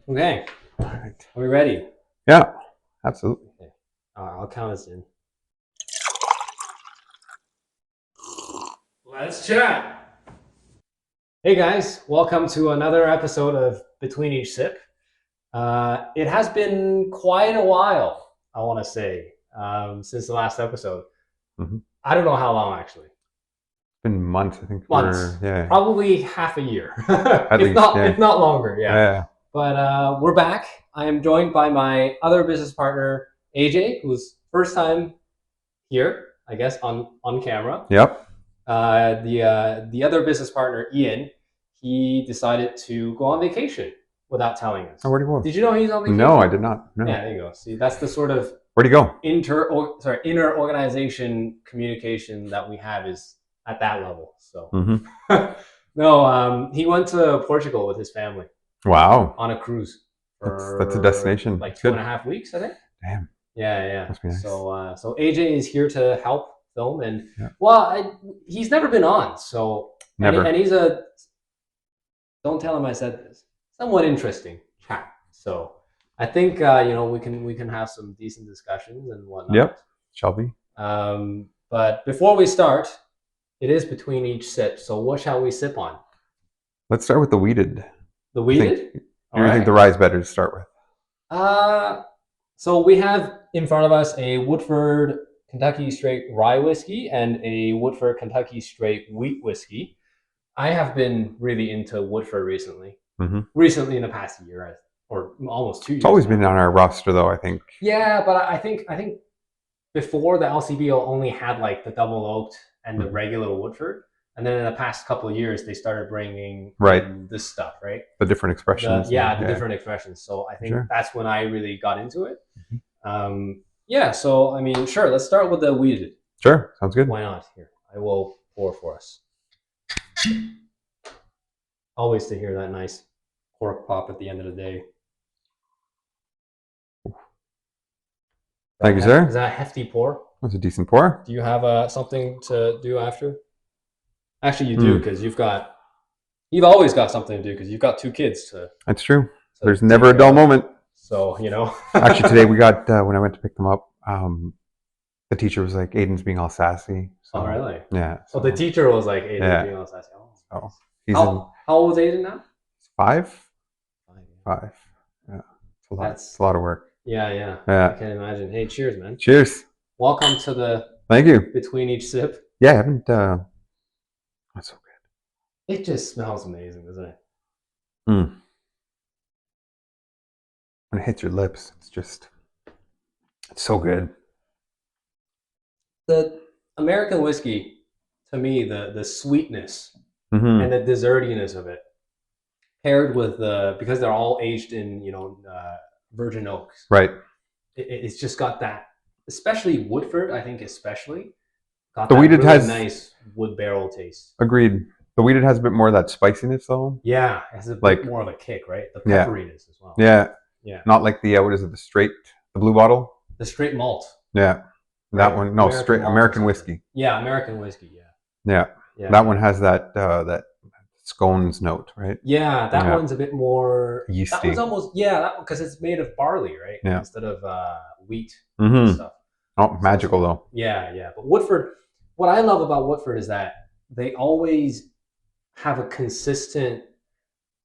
Okay, All right. are we ready? Yeah, absolutely. Okay. I'll count us in. Let's chat. Hey guys, welcome to another episode of Between Each Sip. It has been quite a while, I want to say, since the last episode. It's I don't know how long actually. been months. I think Months, yeah, probably half a year, at if least, not yeah. if not longer. Yeah, Yeah. but we're back. I am joined by my other business partner AJ, who's first time here, I guess, on camera. Yep. The other business partner, Ian, he decided to go on vacation without telling Oh, us. where'd he go? Did you know he's on vacation? No, I did not. No. Yeah, there you go. See, that's the sort of Where'd he go? inner organization communication that we have is at that level. So no, he went to Portugal with his family Wow. on a cruise That's a for destination. like It's two good. and a half weeks, I think. Damn. Yeah. Must be nice. So AJ is here to help film, and Yeah. he's never been on, so Never. and he's a, don't tell him I said this, somewhat interesting chat. So I think we can have some decent discussions and whatnot. Yep. Shall be. But before we start, it is between each sip. So what shall we sip on? Let's start with the weeded. The weeded. I think the rye is better to start with. So we have in front of us a Woodford Kentucky Straight Rye Whiskey and a Woodford Kentucky Straight Wheat Whiskey. I have been really into Woodford recently. Recently, in the past year, or almost 2 years. It's always been on our roster, though, I think. Yeah, but I think before the LCBO only had like the double oaked and the regular Woodford. And then in the past couple of years, they started bringing this stuff, right? The different expressions. The different expressions. So I think that's when I really got into it. So I mean, sure, let's start with the weeded. Sure, sounds good. Why not? Here, I will pour for us. Always to hear that nice cork pop at the end of the day. Thank you, sir. Is that a hefty pour? That's a decent pour. Do you have something to do after? Actually, you do, because you've always got something to do, because you've got 2 kids to. That's true. There's never a dull moment. So, Actually, today we got, when I went to pick them up, the teacher was like, Aiden's being all sassy. So, oh, really? Yeah. So the teacher was like, Aiden's being all sassy. Oh. How old is Aiden now? 5? 5. Yeah. It's a lot of work. Yeah. I can imagine. Hey, cheers, man. Cheers. Welcome to the Thank you. Between Each Sip. Yeah, I haven't, that's so good. It just smells amazing, doesn't it? When it hits your lips, it's so good. The American whiskey, to me, the sweetness and the dessertiness of it, paired with because they're all aged in virgin oaks, right? It's just got that, especially Woodford. I think especially got the that weeded really nice wood barrel taste. Agreed. The weeded has a bit more of that spiciness, though. Yeah, it has a bit more of a kick, right? The pepperiness as well. Yeah. Not like the what is it? The blue bottle. The straight malt. Yeah. That one, no, straight American whiskey. Yeah, American whiskey. Yeah. That one has that scones note, right? Yeah, that one's a bit more yeasty. That one's almost because it's made of barley, right? Yeah. Instead of wheat and stuff. Oh, magical though. Yeah. But Woodford, what I love about Woodford is that they always have a consistent.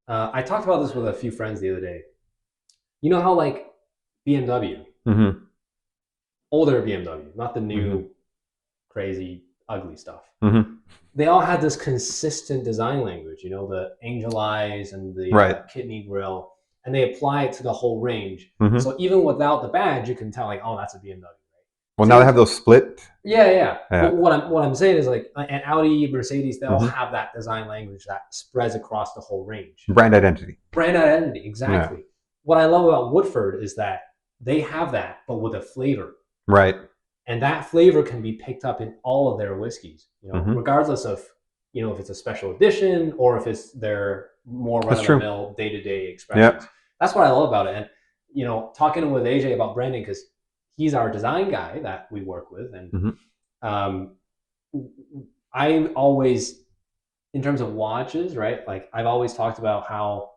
I talked about this with a few friends the other day. You know how like BMW, older BMW, not the new crazy ugly stuff. They all had this consistent design language, the angel eyes and the kidney grill, and they apply it to the whole range. So even without the badge, you can tell like, oh, that's a BMW. Well, now they have those split. Yeah. But what I'm saying is like, an Audi, Mercedes, they all have that design language that spreads across the whole range. Brand identity. Exactly. Yeah. What I love about Woodford is that they have that, but with a flavor. Right. And that flavor can be picked up in all of their whiskeys, regardless of, if it's a special edition or if it's their more run-of-the-mill day-to-day expressions. Yep. That's what I love about it. And, talking with AJ about branding, because he's our design guy that we work with. And I always, in terms of watches, right? Like I've always talked about how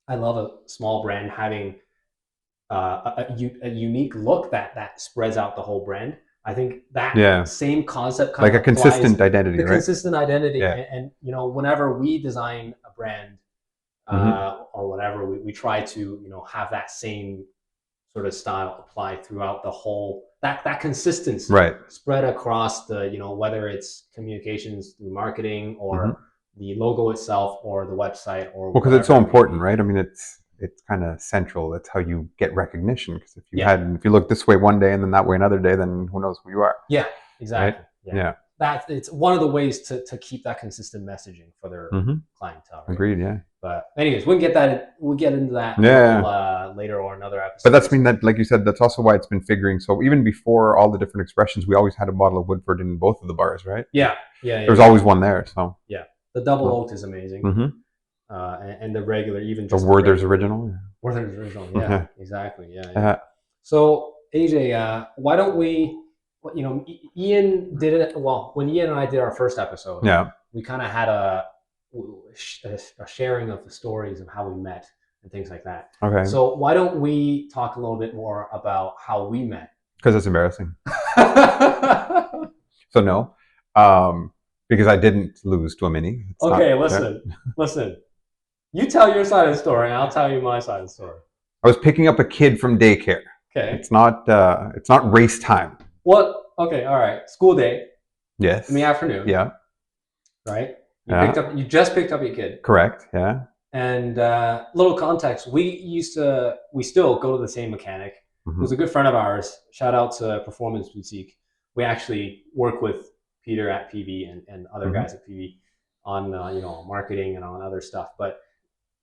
I love a small brand having a unique look that spreads out the whole brand. I think that Yeah. same concept kind Like of a applies consistent identity, the right? consistent identity. Yeah. And you know, whenever we design a brand Hmm. or whatever, we try to, you know, have that same sort of style apply throughout the whole that consistency Right. spread across the, you know, whether it's communications through marketing or Hmm. the logo itself or the website or Well, because it's so whatever it may important, be. right? I mean, it's kind of central. That's how you get recognition. Because Yeah, if you look this way one day and then that way another day, then who knows who you are, yeah, right? exactly. Yeah, Yeah. that it's one of the ways to keep that consistent messaging for their Hmm. clientele, right? Agreed. Yeah. But anyways, we'll get into that a little Yeah. later or another But episode. that's, I mean, that, like you said, that's also why it's been figuring. So even before all the different expressions, we always had a bottle of Woodford in both of the bars, right? Yeah, yeah, There yeah, was yeah, always one there. So, yeah. The double well, oak is amazing, mm-hmm. and the regular, even The just the Werther's regular original. Werther's original. Yeah, Yeah. exactly. Yeah, yeah. Yeah. So AJ, why don't we? You know, Ian did it. Well, when Ian and I did our first episode, Yeah. we kind of had a sharing of the stories of how we met and things like that. Okay. So why don't we talk a little bit more about how we met? Because it's embarrassing. So no, because I didn't lose to a mini. It's not. Okay, Yeah. listen. You tell your side of the story, and I'll tell you my side of the story. I was picking up a kid from daycare. Okay. It's not. It's not race time. What? Okay, all right. School day in the Yes. afternoon, Yeah. right? Yeah. You just picked up your kid. Correct. Yeah. And little context, we still go to the same mechanic, Mm-hmm. who's a good friend of ours. Shout out to Performance Boutique. We actually work with Peter at PV and other Mm-hmm. guys at PV on you know, marketing and on other stuff. But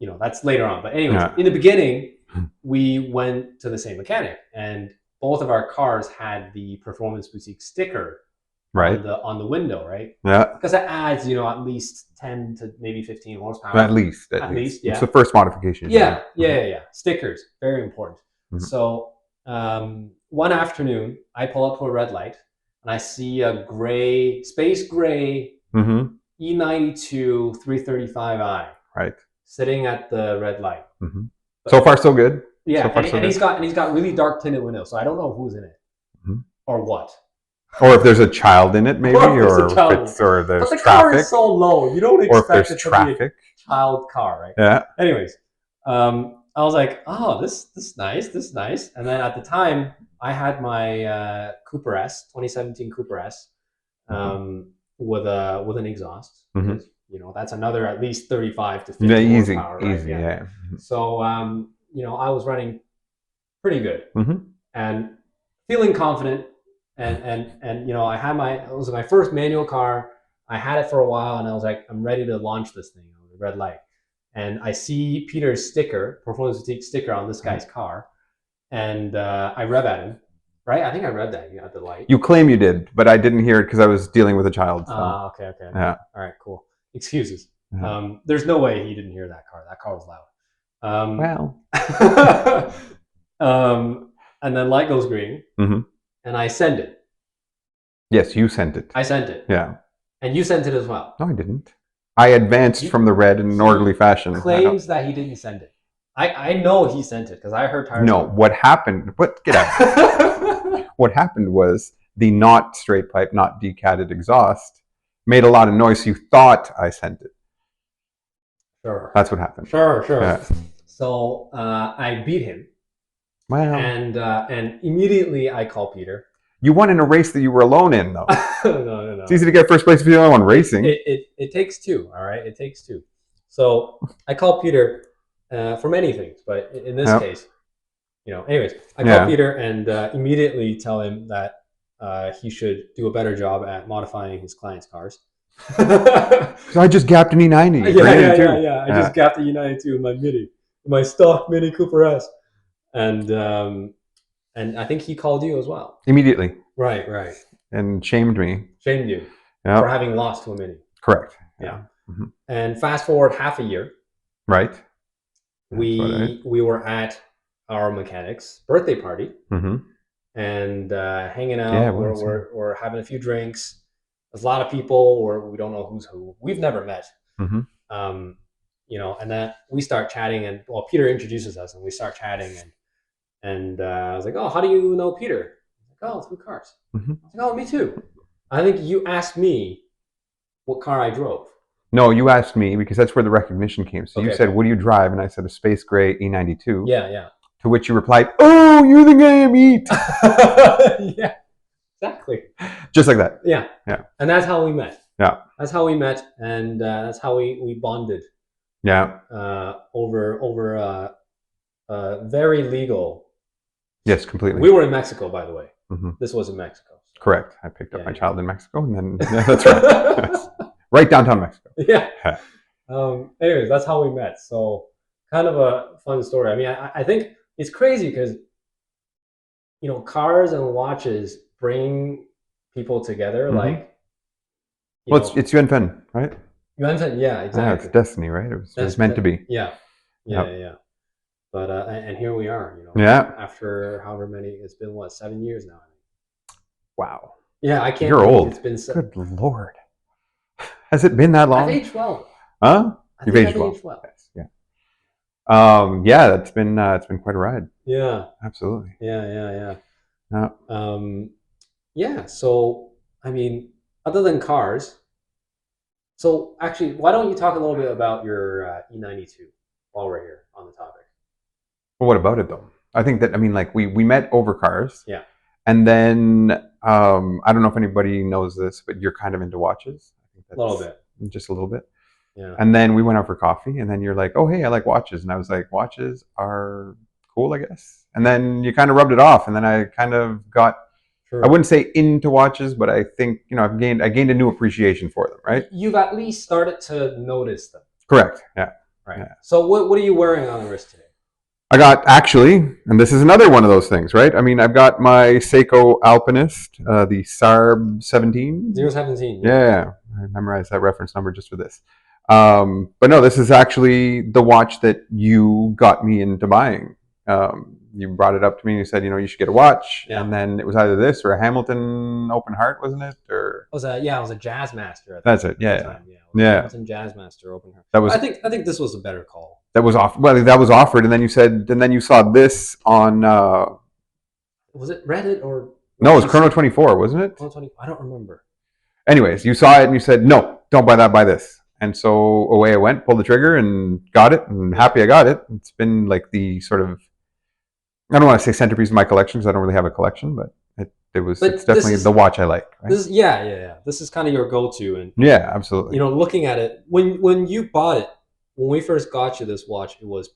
you know, that's later on. But anyways, Yeah. in the beginning, we went to the same mechanic, and both of our cars had the Performance Boutique sticker Right. on the window, right? Yeah. Because that adds, you know, at least 10 to maybe 15 horsepower. At least. At At least. least, It's yeah. the first modification. Yeah, yeah, Mm-hmm. yeah, yeah. Stickers, very important. Mm-hmm. So one afternoon, I pull up to a red light and I see a gray, space gray Mm-hmm. E92 335i Right. sitting at the red light. Mm-hmm. So far, so good. Yeah, So far, so and good. he's got really dark tinted windows, so I don't know who's in it Mm-hmm. or what. Or if there's a child in it, maybe, Or if there's a or if child in it's it. or But there's the car traffic, is so low, you don't or if expect there's it to be a traffic. child car, right? Yeah. Anyways, I was like, oh, this nice, this nice. And then at the time, I had my Cooper S, 2017 Cooper S, with an exhaust Mm-hmm. because you know that's another at least 35 to Yeah. 50 Easy. horsepower, right? Easy. Yeah. Yeah. So you know, I was running pretty good Mm-hmm. and feeling confident. And you know, it was my first manual car. I had it for a while, and I was like, I'm ready to launch this thing on the red light. And I see Peter's sticker, Performance Boutique sticker, on this guy's car, and I rev at him. Right? I think I read that at the light. You claim you did, but I didn't hear it because I was dealing with a child. So. Okay. Yeah. All right, cool. Excuses. Yeah. There's no way he didn't hear that car. That car was loud. Well. And then light goes green, Mm-hmm. and I send it. Yes, you sent it. I sent it. Yeah. And you sent it as well. No, I didn't. I advanced from the red in an orderly fashion. Claims that he didn't send it. I know he sent it because I heard tires. No, what happened? What? Get out. What happened was the not straight pipe, not decatted exhaust made a lot of noise. So you thought I sent it. Sure. That's what happened. Sure. Yeah. So I beat him, Well, and immediately I call Peter. you won in a race that you were alone in, though. No. It's easy to get first place if you're the only one racing. It takes two. All right, it takes two. So I call Peter for many things, but in this case, you know. Anyways, I call Peter and immediately tell him that he should do a better job at modifying his clients' cars. Because I just gapped an E90. Yeah. I just gapped the E92 in my Mini, my stock Mini Cooper S, and I think he called you as well. Immediately. Right. And shamed me. Shamed you for having lost to a Mini. Correct. Yeah. Mm-hmm. And fast forward half a year. Right. We were at our mechanic's birthday party and hanging out. Yeah, we're having a few drinks. There's a lot of people, or we don't know who's who. We've never met. and then we start chatting, and well, Peter introduces us, and we start chatting, and I was like, oh, how do you know Peter? He's like, oh, through cars. Mm-hmm. I was like, oh, me too. I think you asked me what car I drove. No, you asked me because that's where the recognition came. So you said, Okay. what do you drive? And I said, a space gray E92. Yeah. To which you replied, oh, you're the guy I meet. Yeah, exactly. Just like that. Yeah. Yeah. And that's how we met. Yeah. That's how we met, and that's how we bonded. Yeah. Over very legal. Yes, completely. We were in Mexico, by the way. Mm-hmm. This was in Mexico. So. Correct. I picked up my child in Mexico, and then that's right. Yes. Right downtown Mexico. Yeah. Anyways, that's how we met. So kind of a fun story. I mean, I think it's crazy because cars and watches bring people together. Mm-hmm. Like, it's Yuan Fen, right? Yuan Fen, yeah, exactly. Yeah, it's destiny, right? It was meant to be. Yeah. But and here we are. Yeah. After however many, it's been 7 years now. Wow. Yeah, I can't. You're old. It's been good Lord. Has it been that long? I've aged well. Huh? You've aged well. Yes. Yeah. Yeah, it's been quite a ride. Yeah. Absolutely. Yeah. Yeah. So I mean, other than cars, so actually, why don't you talk a little bit about your E92 while we're here on the topic? Well, what about it though? I think that like we met over cars. Yeah. And then I don't know if anybody knows this, but you're kind of into watches. I think that's a little bit. Just a little bit. Yeah. And then we went out for coffee, and then you're like, oh, hey, I like watches. And I was like, watches are cool, I guess. And then you kind of rubbed it off, and then I kind of got, I wouldn't say into watches, but I think, I gained a new appreciation for them, right? You've at least started to notice them. Correct, yeah. Right. Yeah. So what are you wearing on the wrist today? I got, actually, and this is another one of those things, right? I mean, I've got my Seiko Alpinist, the SARB 17. 017. Yeah, I memorized that reference number just for this. But no, this is actually the watch that you got me into buying. You brought it up to me and you said, you should get a watch. Yeah. And then it was either this or a Hamilton Open Heart, wasn't it? Or it was a Jazzmaster. That's it. Yeah. Hamilton Jazzmaster Open Heart. That was. I think this was a better call. That was off. Well, that was offered, and then you said, and then you saw this on. Was it Reddit or? No, it was Chrono 24, wasn't it? Chrono 24. I don't remember. Anyways, you saw it and you said, no, don't buy that, buy this. And so away I went, pulled the trigger, and got it. And happy I got it. It's been like the sort of, I don't want to say centerpiece of my collection because I don't really have a collection, but it's definitely the watch I like. Right? Yeah. This is kind of your go-to, and yeah, absolutely. Looking at it when you bought it, when we first got you this watch, it was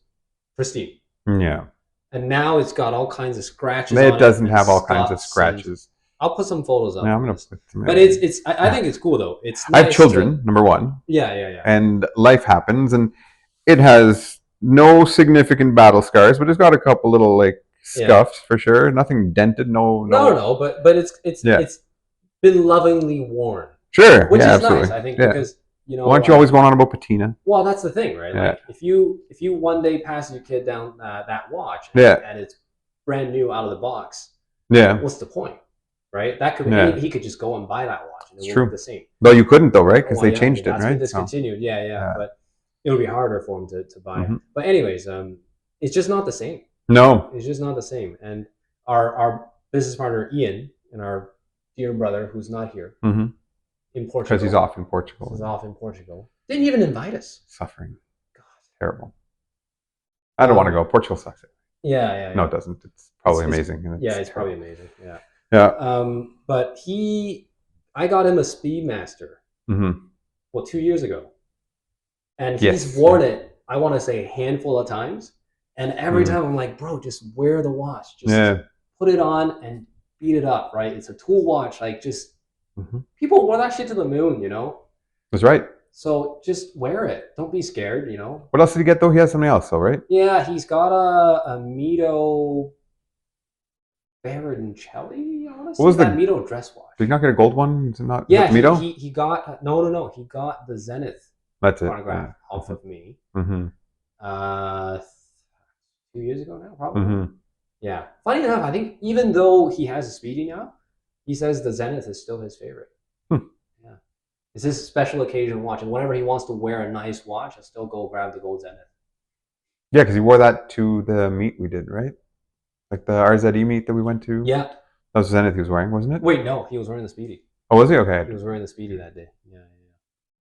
pristine. Yeah. And now it's got all kinds of scratches. It doesn't have all kinds of scratches. I'll put some photos up. Yeah, I'm gonna put some. But I think it's cool though. It's nice. I have children, number one. Yeah. And life happens, and it has no significant battle scars, but it's got a couple little scuffs for sure. Nothing dented. No. But it's been lovingly worn. Sure. Which is absolutely. nice, I think, because why aren't you always going on about patina? Well, that's the thing, right? Yeah. Like if you one day pass your kid down that watch, and it's brand new out of the box, what's the point, right? That could he could just go and buy that watch, and it would be the same. Though you couldn't, though, right? Because they changed it, right? That's been discontinued. Yeah. But it'll be harder for him to buy it. But anyways, it's just not the same. No, it's just not the same. And our business partner Ian and our dear brother, who's not here. In Portugal. Because he's off in Portugal. Didn't even invite us. Suffering. God, terrible. I don't want to go. Portugal sucks. Yeah. No, it doesn't. It's probably amazing. It's probably amazing. Yeah. Yeah. But I got him a Speedmaster. 2 years ago, and he's worn it. I want to say a handful of times, and every time I'm like, bro, just wear the watch. Just put it on and beat it up. Right? It's a tool watch. Like just. People wore that shit to the moon, That's right. So just wear it. Don't be scared, What else did he get though? He has something else though, right? Yeah, he's got a Mito Baroncelli, honestly. What was that Mito dress watch? Did he not get a gold one? Is it not? Yeah, Mito? He got no. He got the Zenith. That's chronograph off of me. 2 years ago now, probably. Yeah. Funny enough, I think even though he has a Speedy now, he says the Zenith is still his favorite. Yeah. It's his special occasion watch, and whenever he wants to wear a nice watch, I still go grab the gold Zenith. Yeah, because he wore that to the meet we did, right? Like the RZE meet that we went to. Yeah. That was Zenith he was wearing, wasn't it? Wait, no, he was wearing the Speedy. Oh, was he? Okay. He was wearing the Speedy that day. Yeah.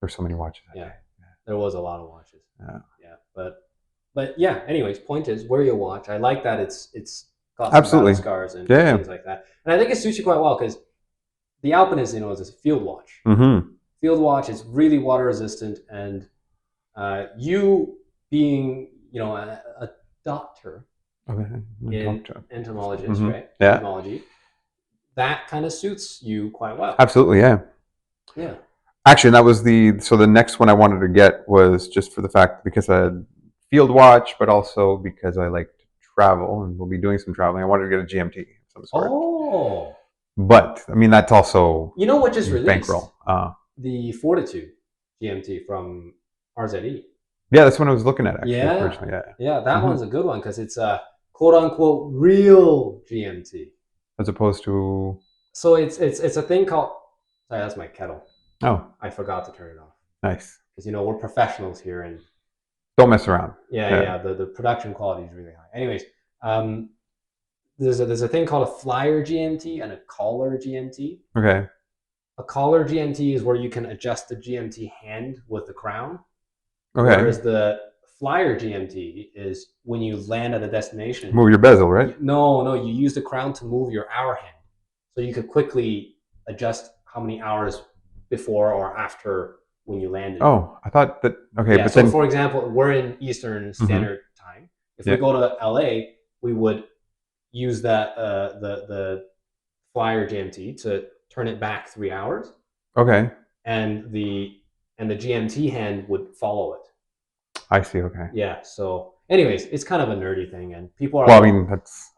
There's so many watches that Yeah. day. There was a lot of watches. Yeah. But yeah. Anyways, point is, wear your watch. I like that it's got some Absolutely. battle scars and Yeah. things like that, and I think it suits you quite well because the Alpinist, is a field watch. Mm-hmm. Field watch is really water resistant, and you being a doctor, Okay. entomologist, Mhm. right? Yeah. Entomology, that kind of suits you quite well. Absolutely, yeah. Yeah. Actually, that was the next one I wanted to get was just for the fact because I had field watch, but also because I like to travel and we'll be doing some traveling. I wanted to get a GMT of some sort. Oh. But I mean, that's also what just released? Bankroll. The Fortitude GMT from RZE. Yeah, that's what I was looking at actually. Yeah. Originally. Yeah. Yeah, that one's a good one because it's a quote unquote real GMT. As opposed to. So it's a thing called. Sorry, that's my kettle. Oh. I forgot to turn it off. Nice. Because we're professionals here and. Don't mess around. Yeah. The production quality is really high. Anyways, there's a thing called a flyer GMT and a collar GMT. Okay. A collar GMT is where you can adjust the GMT hand with the crown. Okay. Whereas the flyer GMT is when you land at a destination. Move your bezel, right? No, you use the crown to move your hour hand. So you could quickly adjust how many hours before or after when you landed. Oh, I thought that. Okay, yeah, but so then. for example, we're in Eastern Standard Time. If we go to LA, we would use that the flyer GMT to turn it back 3 hours. Okay. And the GMT hand would follow it. I see. Okay. Yeah. So, anyways, it's kind of a nerdy thing, and people are. Well, I mean, that's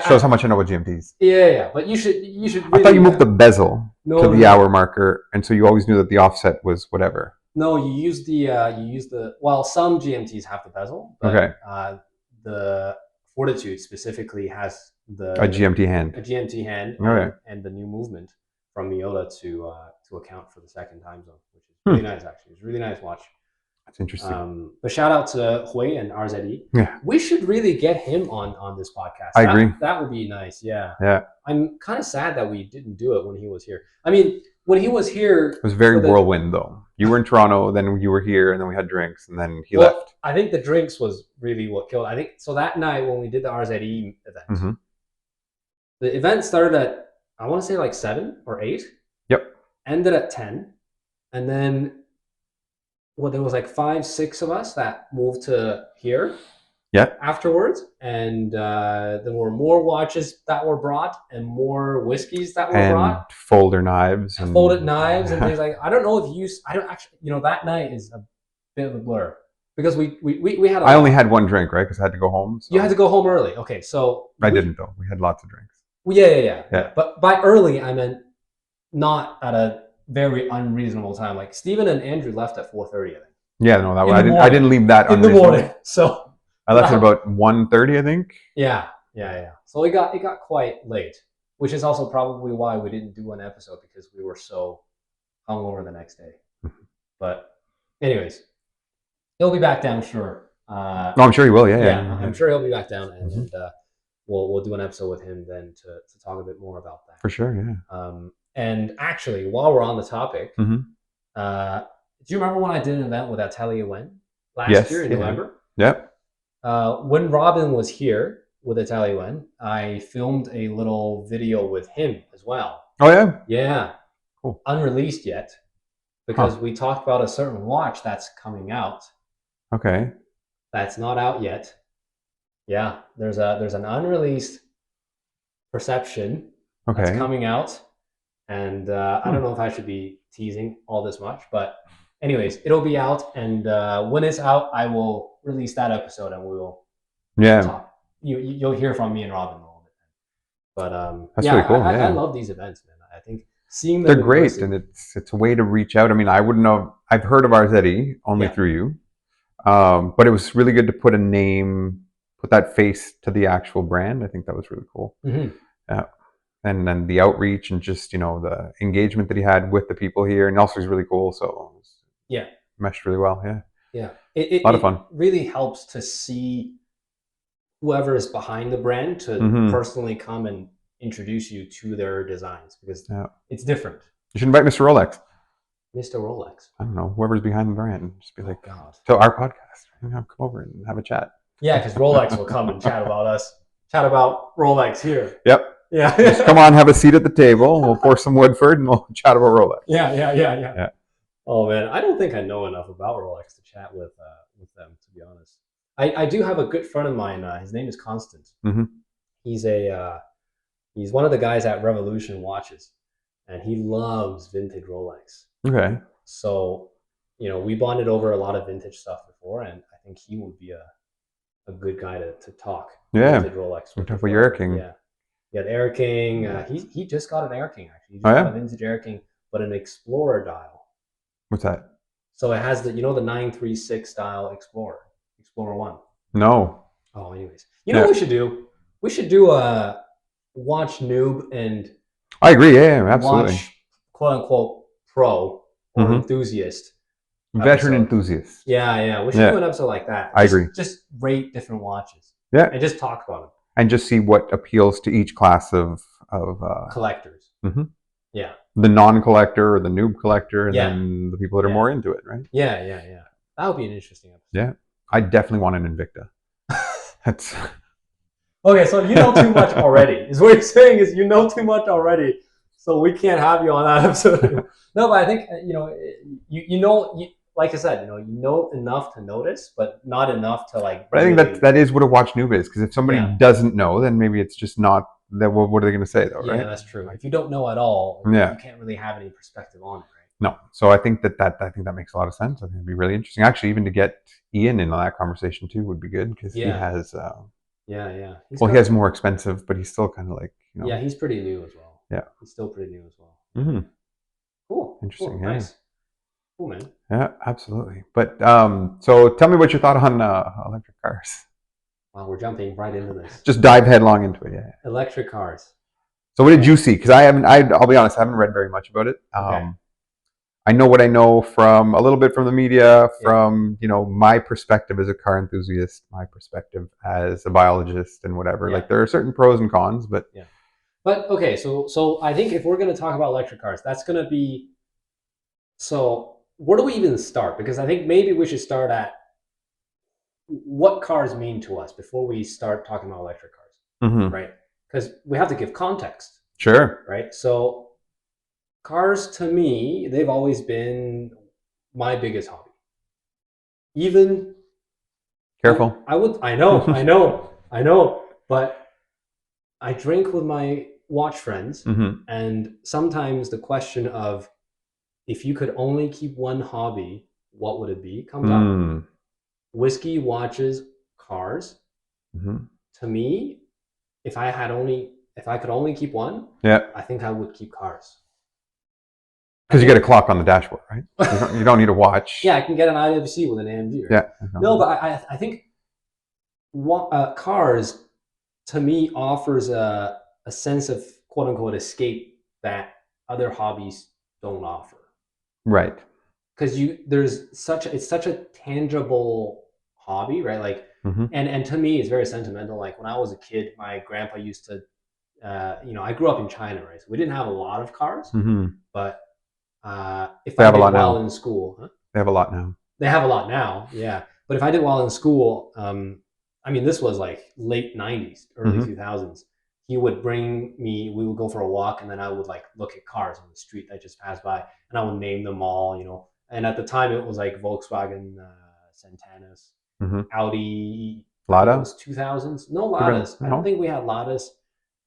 shows how much I know about GMTs. Yeah. But you should. Really, I thought you moved the bezel to the hour marker, and so you always knew that the offset was whatever. No, you use the. Well, some GMTs have the bezel. But, okay. The Fortitude specifically has a GMT hand. A GMT hand. Okay. And the new movement from Miyota to account for the second time zone, which is really nice. Actually, it's a really nice watch. That's interesting. But shout out to Hui and RZE. Yeah. We should really get him on this podcast. I agree. That would be nice. Yeah. Yeah. I'm kind of sad that we didn't do it when he was here. I mean, when he was here, it was very whirlwind though. You were in Toronto, then you were here, and then we had drinks, and then he left. I think the drinks was really what killed. I think so that night when we did the RZE event, the event started at I want to say like 7 or 8. Yep. Ended at 10, and then. Well, there was like 5, 6 of us that moved to here. Yeah. Afterwards, and there were more watches that were brought, and more whiskeys that were brought. Folded knives and things like. I don't know if you. I don't actually. That night is a bit of a blur because we had. I only had one drink, right? Because I had to go home. So. You had to go home early. Okay, so I didn't though. We had lots of drinks. Yeah. But by early, I meant not at a very unreasonable time. Like Stephen and Andrew left at 4:30, I think. Yeah, no, I didn't leave that in the morning. So I left at about 1:30, I think. Yeah. So it got quite late, which is also probably why we didn't do an episode because we were so hungover the next day. But anyways, he'll be back down, sure. I'm sure he will. Yeah. I'm sure he'll be back down, and we'll do an episode with him then to talk a bit more about that. For sure, yeah. And actually, while we're on the topic, do you remember when I did an event with Atelier Wen last year in November? Yep. When Robin was here with Atelier Wen, I filmed a little video with him as well. Oh, yeah? Yeah. Cool. Unreleased yet, because we talked about a certain watch that's coming out. Okay. That's not out yet. Yeah, there's an unreleased Perception that's coming out. And I don't know if I should be teasing all this much, but anyways, it'll be out. And when it's out, I will release that episode and we will talk. You'll hear from me and Robin a little bit. But that's really cool. I love these events, man. I think seeing them they're great, and it's a way to reach out. I mean, I've heard of RZE only through you, but it was really good to put a name, put that face to the actual brand. I think that was really cool. Mm-hmm. Yeah. and then the outreach and just, you know, the engagement that he had with the people here. And also he's really cool. So Yeah. meshed really well. Yeah. Yeah. A lot of fun. It really helps to see whoever is behind the brand to personally come and introduce you to their designs, because it's different. You should invite Mr. Rolex. Mr. Rolex. I don't know, whoever's behind the brand. Just be like, God. to our podcast. Come over and have a chat. Yeah, because Rolex will come and chat about us. Chat about Rolex here. Yep. Yeah. Just come on, have a seat at the table. We'll pour some Woodford and we'll chat about Rolex. Yeah. Oh man, I don't think I know enough about Rolex to chat with them, to be honest. I do have a good friend of mine. His name is Constant. He's he's one of the guys at Revolution Watches, and he loves vintage Rolex. Okay. So, you know, we bonded over a lot of vintage stuff before, and I think he would be a good guy to talk. Yeah. Vintage Rolex. We'll talk about your Air King. Yeah. Yeah, the Air King. He just got an Air King, actually. He just got a vintage Air King, but an Explorer dial. What's that? So it has the, you know, the 936 style Explorer 1. No. Oh, anyways, you know what we should do? We should do a watch noob and I agree. Yeah, absolutely. Watch quote unquote pro or enthusiast. Veteran enthusiast. Yeah. We should do an episode like that. I agree. Just rate different watches. Yeah. And just talk about them. And just see what appeals to each class of collectors. Yeah. The non-collector or the noob collector, and then the people that are more into it, right? Yeah. That would be an interesting episode. Yeah. I definitely want an Invicta. That's okay, so you know too much already. Is what you're saying is you know too much already. So we can't have you on that episode. No, but I think, you know, you know, like I said, you know enough to notice, but not enough to like. But I think that is what a watch noob is, because if somebody doesn't know, then maybe it's just not. That what are they going to say though? Yeah, right? That's true. If you don't know at all, you can't really have any perspective on it, right? No. So I think that makes a lot of sense. I think it'd be really interesting. Actually, even to get Ian in on that conversation too would be good, because he has. Yeah. He has more expensive, but he's still kind of like, you know. Yeah, he's pretty new as well. Yeah, he's still pretty new as well. Cool. Interesting. Cool. Yeah. Nice. Cool, man. Yeah, absolutely. But so tell me what your thought on electric cars. Wow, we're jumping right into this. Just dive headlong into it. Yeah. Electric cars. So what did you see? Because I'll be honest, I haven't read very much about it. Okay. I know what I know from a little bit from the media, from, you know, my perspective as a car enthusiast, my perspective as a biologist and whatever. Like there are certain pros and cons, but But okay, so I think if we're going to talk about electric cars, that's going to be. So where do we even start? Because I think maybe we should start at what cars mean to us before we start talking about electric cars, right? Because we have to give context. Sure. Right. So cars, to me, they've always been my biggest hobby. Even careful. I know, but I drink with my watch friends, and sometimes the question of if you could only keep one hobby, what would it be? Comes up. Whiskey, watches, cars. To me, if I could only keep one, I think I would keep cars. Because you get a clock on the dashboard, right? You don't need a watch. Yeah, I can get an IWC with an AMG. Right? Yeah. No, but I think cars, to me, offers a sense of quote unquote escape that other hobbies don't offer. Right. Because it's such a tangible hobby, right? Like, and to me, it's very sentimental. Like when I was a kid, my grandpa used to, I grew up in China, right? So we didn't have a lot of cars, but if I did well in school, they have a lot now. They have a lot now, yeah. But if I did well in school, this was like late 90s, early 2000s. He would bring me, we would go for a walk, and then I would like look at cars on the street that just passed by, and I would name them all, you know. And at the time, it was like Volkswagen Sentanas, Audi Lada? 2000s. No Ladas. I don't think we had Ladas.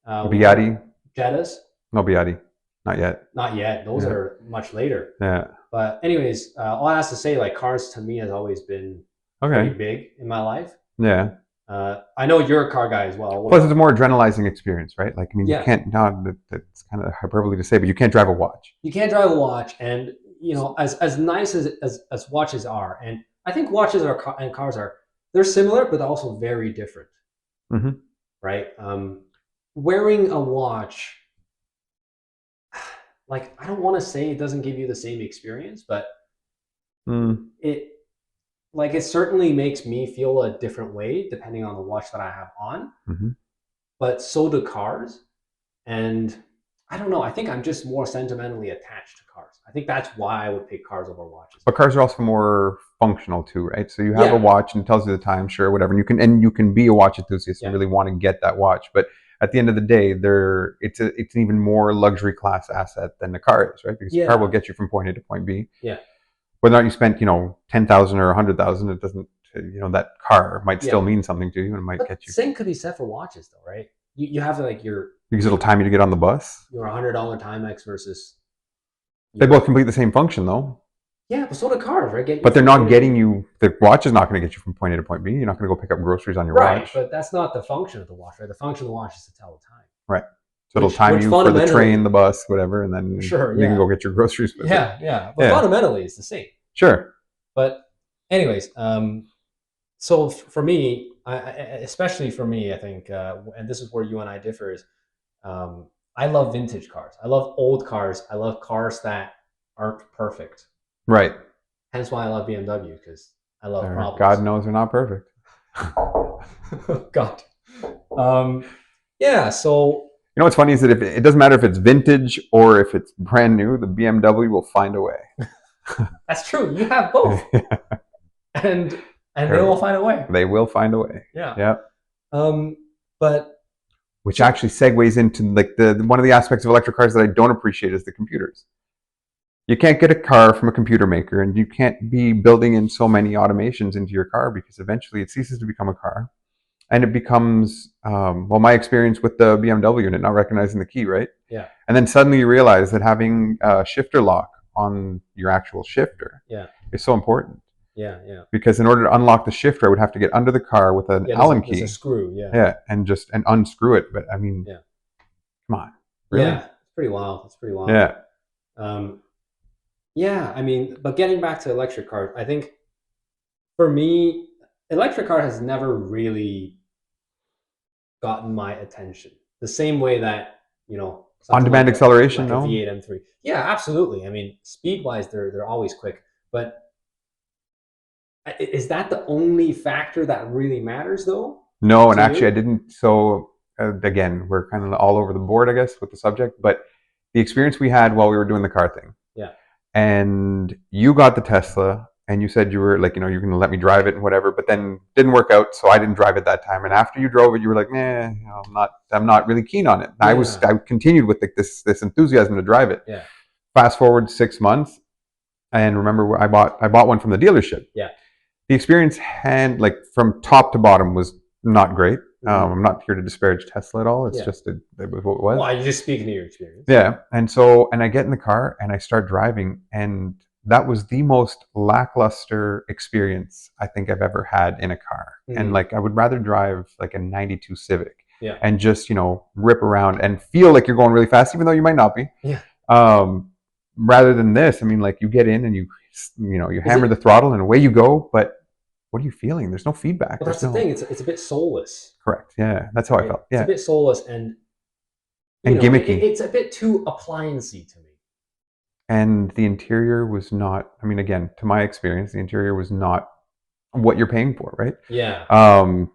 Biatti? Jettas? No Biatti. Not yet. Not yet. Those are much later. Yeah. But anyways, all I have to say, like, cars to me has always been pretty big in my life. Yeah. I know you're a car guy as well. Plus, it's a more adrenalizing experice, right? Like, I mean, you can't. That's kind of hyperbole to say, but you can't drive a watch. You can't drive a watch, and you know, as nice as watches are, and I think watches and cars are, they're similar, but also very different. Right? Wearing a watch like I don't want to say it doesn't give you the same experience, but Mm. it like it certainly makes me feel a different way depending on the watch that I have on. Hmm. But so do cars, and I don't know. I think I'm just more sentimentally attached to cars. I think that's why I would pick cars over watches. But cars are also more functional too, right? So you have a Yeah, watch and it tells you the time, sure, whatever. And you can be a watch enthusiast and yeah, really want to get that watch. But at the end of the day, it's an even more luxury class asset than the car is, right? Because the car will yeah, get you from point A to point B. yeah, Whether or not you spent, 10,000 or 100,000, it doesn't, that car might still yeah. mean something to you and it might But get you same could be said for watches, though, right? You have like because it'll time you to get on the bus. your $100 Timex versus They both your complete the same function though. yeah, but so do cars, right? Get you But they're from not point A to getting B. you. The watch is not going to get you from point A to point B. You're not going to go pick up groceries on your Right, watch, but that's not the function of the watch, right? The function of the watch is to tell the time, right? So it'll time which you for the train, fundamentally, the bus, whatever, and then sure, you can yeah, go get your groceries with it. yeah, but Yeah, fundamentally it's the same. sure. But anyways, so for me, especially for me, I think, and this is where you and I differ, is I love vintage cars. I love old cars. I love cars that aren't perfect. Right. Hence why I love BMW, because I love God problems. knows they're not perfect. God. Yeah. So You know what's funny is that if it doesn't matter if it's vintage or if it's brand new, the BMW will find a way. that's true. You have both, and they will find a way. They will find a way. Yeah. Yeah. But Which so actually segues into like the one of the aspects of electric cars that I don't appreciate is the computers. You can't get a car from a computer maker, and you can't be building in so many automations into your car because eventually it ceases to become a car, and it becomes well, my experience with the BMW unit not recognizing the key, right? yeah, And then suddenly you realize that having a shifter lock on your actual shifter yeah, is so important yeah. because in order to unlock the shifter, I would have to get under the car with an Yeah, Allen there's a key, screw. Yeah, yeah, and unscrew it. But I mean, yeah, come on, really? yeah. It's pretty wild. It's pretty wild. Yeah. Um, yeah, I mean, but getting back to electric cars, I think for me, electric car has never really gotten my attention. The same way that something On-demand like acceleration, a no? V8 M3. Yeah, absolutely. I mean, speed wise, they're always quick, but is that the only factor that really matters, though, No, and to actually, I you? didn't. So again, we're kind of all over the board, I guess, with the subject. But the experience we had while we were doing the car thing, Yeah, and you got the Tesla, and you said you were like, you're going to let me drive it and whatever. But then didn't work out, so I didn't drive it that time. And after you drove it, you were like, nah, I'm not really keen on it. yeah, I continued with this enthusiasm to drive it. yeah, Fast forward 6 months, and remember, I bought one from the dealership. yeah. The experience like from top to bottom was not great. Mhm. I'm not here to disparage Tesla at all. It's Yeah. just it was what it was. Well, you're just speaking to your experience. Yeah, and I get in the car and I start driving, and that was the most lackluster experience I think I've ever had in a car. And Mhm. like I would rather drive like a '92 Civic Yeah, and just rip around and feel like you're going really fast, even though you might not be. yeah. Um, Rather than this, I mean, like you get in and you Is hammer it? the throttle and away you go, but what are you feeling? There's no feedback. Well, that's There's the no thing. It's a bit soulless, correct. Yeah, that's how I right? felt. It's a Yeah, bit soulless, and and gimmicky. it's a bit too appliancey to me. And the interior was not. I mean, again, to my experience, the interior was not what you're paying for, right? Yeah, Um,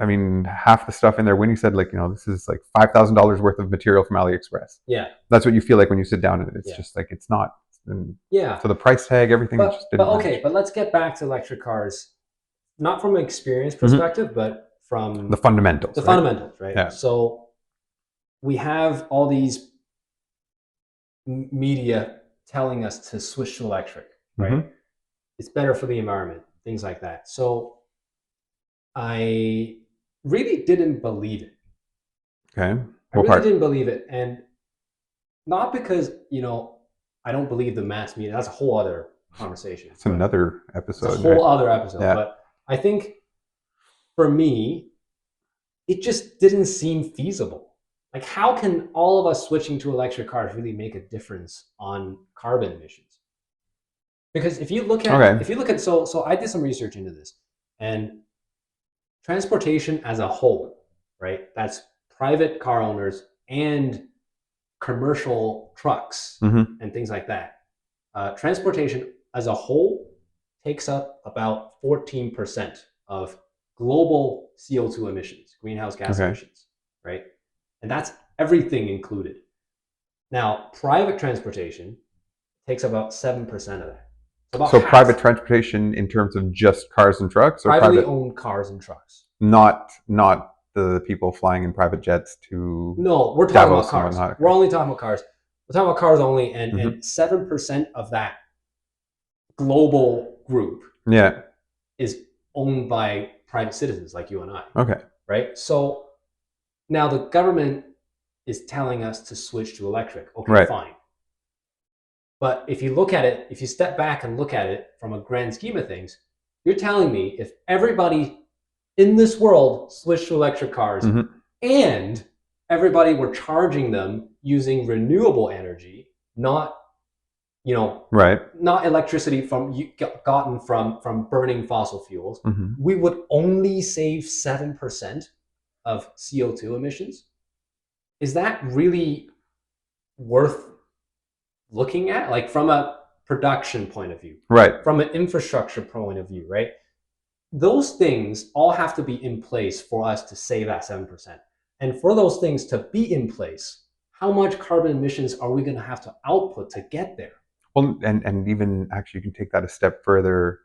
I mean, half the stuff in there. When he said, like, this is like $5,000 worth of material from AliExpress. yeah, That's what you feel like when you sit down in it. It's yeah, just like it's not. And yeah. so the price tag, everything, it just But didn't okay, match. but let's get back to electric cars, not from an experience Hmm. perspective, but The from fundamentals, the right? fundamentals, right? Yeah. So we have all these media telling us to switch to electric, right? Hmm. It's better for the environment, things like that. So I really didn't believe it. Okay. I What really part? didn't believe it. And not because, I don't believe the mass media. That's a whole other conversation. It's But another it's a episode, right? whole other episode. Yeah. But I think for me, it just didn't seem feasible. Like, how can all of us switching to electric cars really make a difference on carbon emissions? Because Okay. so I did some research into this, and transportation as a whole, right? That's private car owners and commercial trucks Mm-hmm. and things like that, transportation as a whole takes up about 14% of global CO2 emissions, greenhouse gas Okay. emissions, right? And that's everything included. Now, private transportation takes about 7% of that. So about So private half. transportation in terms of just cars and trucks, or Privately private, owned cars and trucks. not the people flying in private jets to No, we're talking about Davos and cars. whatnot. We're Okay. only talking about cars. We're talking about cars only, and Mm-hmm. 7% of that global group Yeah. is owned by private citizens like you and I, Okay. right? So now the government is telling us to switch to electric. Okay, Right. fine. But if you look at it, if you step back and look at it from a grand scheme of things, you're telling me if everybody in this world switched to electric cars Mm-hmm. and everybody were charging them using renewable energy, not Right. not electricity gotten from burning fossil fuels, Mm-hmm. we would only save 7% of CO2 emissions. Is that really worth looking at, like from a production point of view, Right. from an infrastructure point of view, right? Those things all have to be in place for us to save that 7%. And for those things to be in place, how much carbon emissions are we going to have to output to get there? Well, and even actually, you can take that a step further.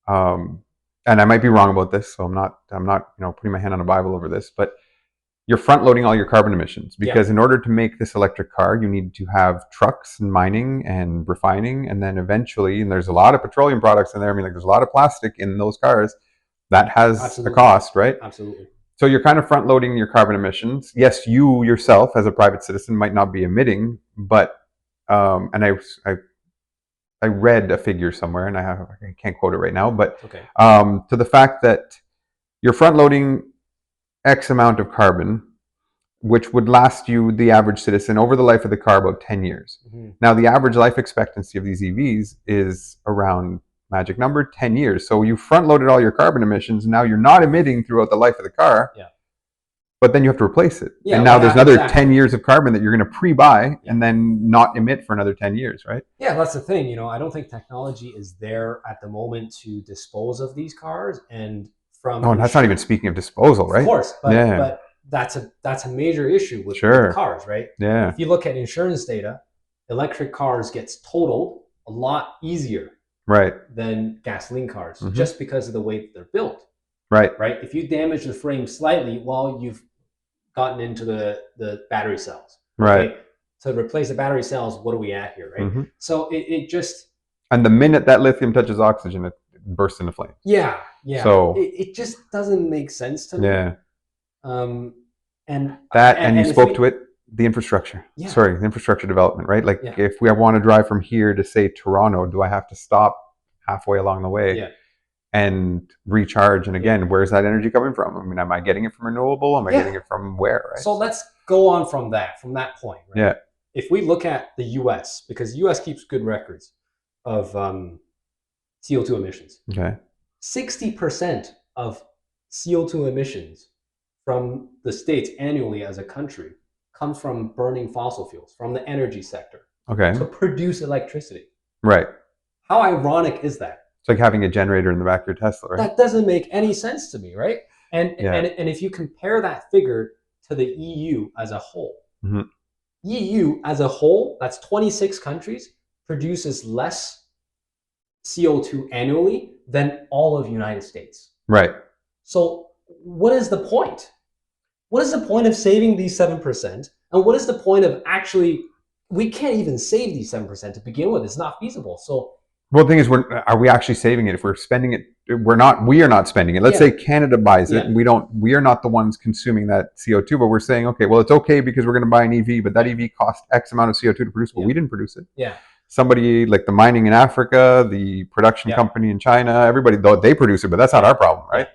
And I might be wrong about this, so I'm not putting my hand on a Bible over this, but you're front loading all your carbon emissions because in order to make this electric car, you need to have trucks and mining and refining, and then eventually, and there's a lot of petroleum products in there. I mean, like there's a lot of plastic in those cars. That has Absolutely. a cost, right? Absolutely. So you're kind of front loading your carbon emissions. Yes, you yourself as a private citizen might not be emitting, but and I read a figure somewhere, and I can't quote it right now, but Okay. to the fact that you're front loading X amount of carbon, which would last you, the average citizen, over the life of the car about 10 years. Mm-hmm. Now, the average life expectancy of these EVs is around, magic number, 10 years. So you front loaded all your carbon emissions, and now you're not emitting throughout the life of the car. Yeah. But then you have to replace it. Yeah, and now there's another exactly. 10 years of carbon that you're going to pre-buy and then not emit for another 10 years, right? Yeah, that's the thing. I don't think technology is there at the moment to dispose of these cars. And and that's not even speaking of disposal, right? Of course, but that's a major issue with cars, right? Yeah. If you look at insurance data, electric cars gets totaled a lot easier than gasoline cars just because of the way that they're built. Right. If you damage the frame slightly, well, you've gotten into the battery cells. Okay? To replace the battery cells, what are we at here, right? Mm-hmm. So it just... And the minute that lithium touches oxygen, it bursts into flames. Yeah. So it just doesn't make sense to me. Yeah. And you spoke to it, the infrastructure. Yeah. Sorry, the infrastructure development, right? Like if we want to drive from here to, say, Toronto, do I have to stop halfway along the way? Yeah. And recharge, and again, where's that energy coming from? I mean, am I getting it from renewable? Am I getting it from where? Right. So let's go on from that point. Right? Yeah. If we look at the U.S., because the U.S. keeps good records of CO2 emissions. Okay. 60% of CO2 emissions from the states annually as a country comes from burning fossil fuels, from the energy sector. Okay. To produce electricity. Right. How ironic is that? It's like having a generator in the back of your Tesla, right? That doesn't make any sense to me, right? And if you compare that figure to the EU as a whole, EU as a whole, that's 26 countries, produces less CO2 annually than all of the United States. Right. So what is the point? What is the point of saving these 7%? And what is the point of actually, we can't even save these 7% to begin with. It's not feasible. So... Well, the thing is, are we actually saving it? If we're spending it, we are not spending it. Let's say Canada buys it, and we are not the ones consuming that CO2, but we're saying, okay, well, it's okay because we're going to buy an EV, but that EV cost X amount of CO2 to produce, but we didn't produce it. Yeah. Somebody like the mining in Africa, the production company in China, everybody, though they produce it, but that's not our problem, right?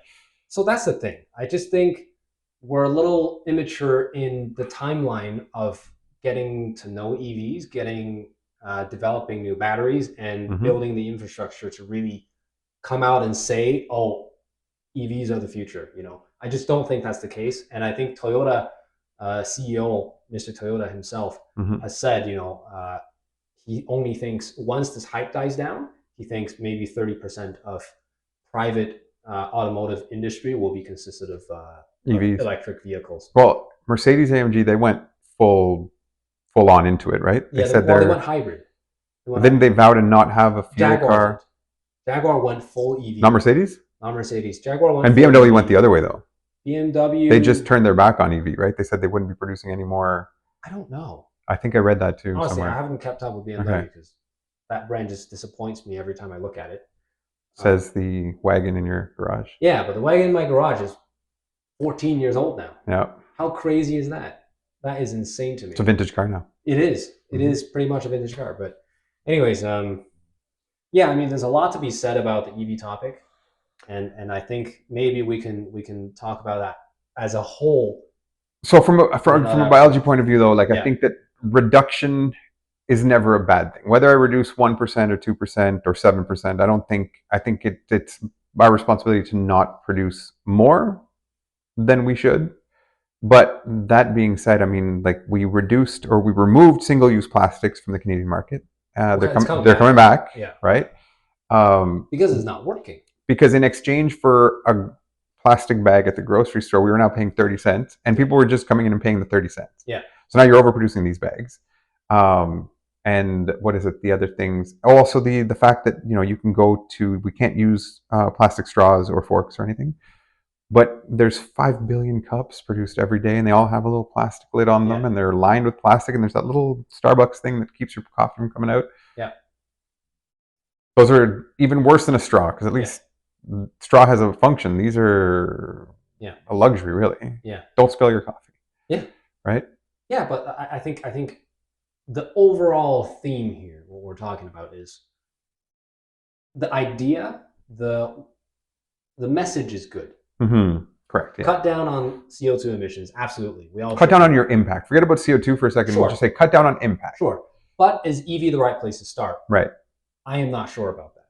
So that's the thing. I just think we're a little immature in the timeline of getting to know EVs, developing new batteries, and building the infrastructure to really come out and say, oh, EVs are the future. I just don't think that's the case. And I think Toyota CEO, Mr. Toyota himself, Hmm. has said, he only thinks once this hype dies down, he thinks maybe 30% of private automotive industry will be consisted of EVs. electric vehicles. Well, Mercedes AMG, they went full on into it, right? They Yeah, said well, they went they're. hybrid. They went Didn't they hybrid. vow to not have a fuel Jaguar did. car? Jaguar went full Not EV. Mercedes? Not Mercedes. Jaguar went And full BMW went EV. the other way though. They just BMW, turned their back on EV, right? They said they wouldn't be producing any more. I don't know. I think I read that too Honestly, I somewhere. haven't kept up with Okay. BMW because that brand just disappoints me every time I look at it. Says the wagon in your garage. Yeah, but the wagon in my garage is 14 years old now. Yeah. How crazy is that? That is insane to me. It's a vintage car now. It is. It is pretty much a vintage car. But, anyways, yeah, I mean, there's a lot to be said about the EV topic, and I think maybe we can talk about that as a whole. So from a biology point of view, though, like I think that reduction is never a bad thing. Whether I reduce 1% or 2% or 7%, I think it's our responsibility to not produce more than we should. But that being said, I mean, like we removed single-use plastics from the Canadian market. They're coming back, Yeah, right? Because it's not working. Because in exchange for a plastic bag at the grocery store, we were now paying 30 cents, and people were just coming in and paying the 30 cents. Yeah. So now you're overproducing these bags. And what is it? The other things. Oh, also the fact that we can't use plastic straws or forks or anything. But there's 5 billion cups produced every day, and they all have a little plastic lid on them, and they're lined with plastic. And there's that little Starbucks thing that keeps your coffee from coming out. Yeah. Those are even worse than a straw because at least straw has a function. These are a luxury, really. Yeah. Don't spill your coffee. Yeah. Right. Yeah, but I think the overall theme here, what we're talking about, is the idea, the message is good. Mm-hmm. Correct. Yeah. Cut down on CO2 emissions. Absolutely. We all cut down on your impact. Forget about CO2 for a second. Sure. We'll just say cut down on impact. Sure. But is EV the right place to start? Right. I am not sure about that.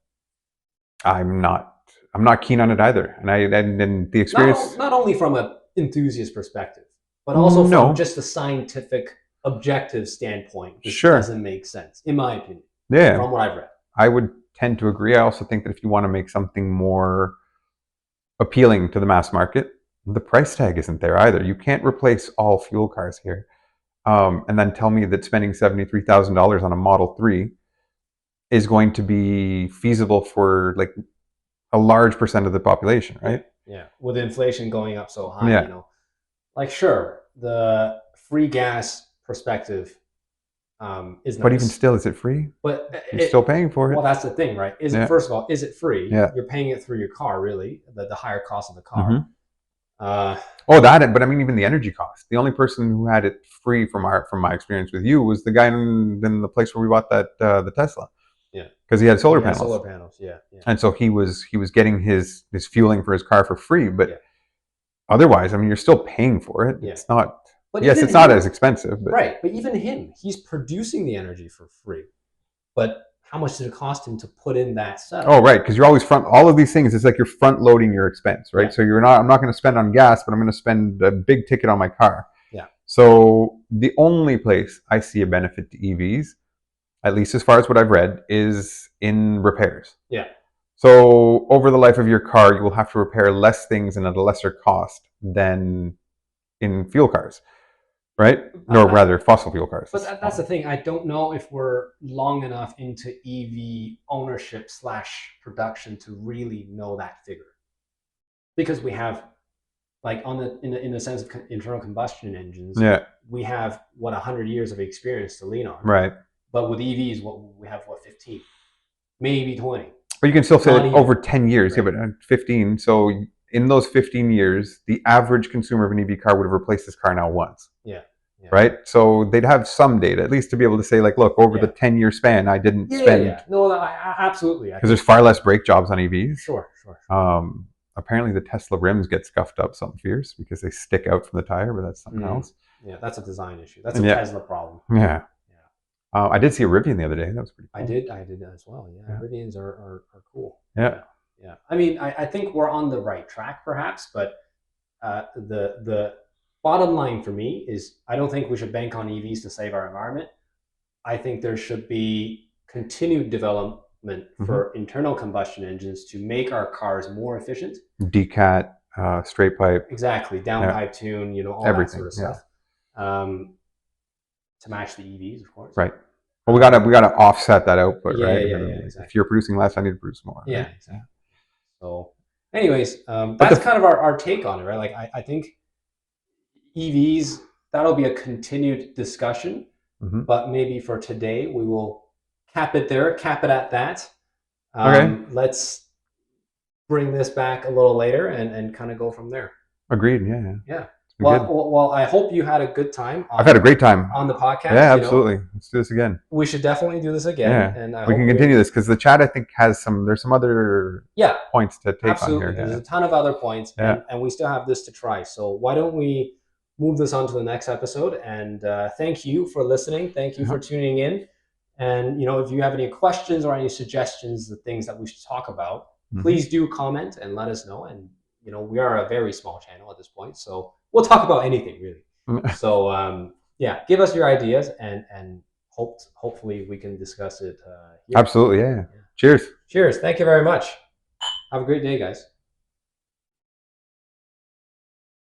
I'm not keen on it either. And the experience, not only from an enthusiast perspective, but also from just a scientific, objective standpoint. This doesn't make sense, in my opinion. Yeah. From what I've read. I would tend to agree. I also think that if you want to make something more appealing to the mass market, the price tag isn't there either. You can't replace all fuel cars here. And then tell me that spending $73,000 on a Model 3 is going to be feasible for like a large percent of the population, right? Yeah. With inflation going up so high, like sure, the free gas perspective is nice. But even still, is it free? But you're still paying for it. Well, that's the thing, right? First of all, is it free? Yeah. You're paying it through your car, really, the higher cost of the car. But I mean, even the energy cost. The only person who had it free from my experience with you was the guy in the place where we bought the Tesla. Yeah, because he had solar panels. Solar panels, yeah. And so he was getting his fueling for his car for free, but otherwise, I mean, you're still paying for it. Yeah. It's not. But yes, it's not as expensive, but right. But even him, he's producing the energy for free. But how much did it cost him to put in that setup? Oh, right, because you're always all of these things. It's like you're front loading your expense, right? Yeah. So I'm not going to spend on gas, but I'm going to spend a big ticket on my car. Yeah. So the only place I see a benefit to EVs, at least as far as what I've read, is in repairs. Yeah. So over the life of your car, you will have to repair less things and at a lesser cost than in fuel cars, right? Or rather, fossil fuel cars. But that's the thing. I don't know if we're long enough into EV ownership / production to really know that figure, because we have, like, in the sense of internal combustion engines, we have 100 years of experience to lean on, right? But with EVs, we have 15, maybe 20. But you can still say that over 10 years, right? Yeah, but 15. So in those 15 years, the average consumer of an EV car would have replaced this car now once. Yeah. Right? So they'd have some data, at least to be able to say, like, look, over the 10-year span, I didn't spend. Yeah. No, absolutely. Because there's far less brake jobs on EVs. Sure. Apparently the Tesla rims get scuffed up something fierce because they stick out from the tire, but that's something else. Yeah, that's a design issue. That's a Tesla problem. Yeah. I did see a Rivian the other day. That was pretty cool. I did as well. Yeah. Rivians are cool. Yeah. I mean, I think we're on the right track, perhaps, but the bottom line for me is I don't think we should bank on EVs to save our environment. I think there should be continued development for internal combustion engines to make our cars more efficient. Decat, straight pipe. Exactly, downpipe tune, all everything, that sort of stuff. To match the EVs, of course. Right. Well, we gotta offset that output, right? Exactly. If you're producing less, I need to produce more. Yeah, right? exactly. So, anyways, that's kind of our take on it, right? Like, I think EVs, that'll be a continued discussion, but maybe for today, we will cap it there, cap it at that. Okay. Let's bring this back a little later and kind of go from there. Agreed. Yeah. Yeah. Well, I hope you had a good time. I've had a great time on the podcast. Yeah, absolutely. Let's do this again. We should definitely do this again. Yeah. And we can continue this because the chat, I think, there's some other points to take absolutely. on here. There's a ton of other points, and we still have this to try. So why don't we move this on to the next episode? And thank you for listening. Thank you for tuning in. And if you have any questions or any suggestions, the things that we should talk about, please do comment and let us know. And we are a very small channel at this point, so we'll talk about anything really. So give us your ideas, and hopefully we can discuss it here. Absolutely, yeah. Cheers. Cheers. Thank you very much. Have a great day, guys.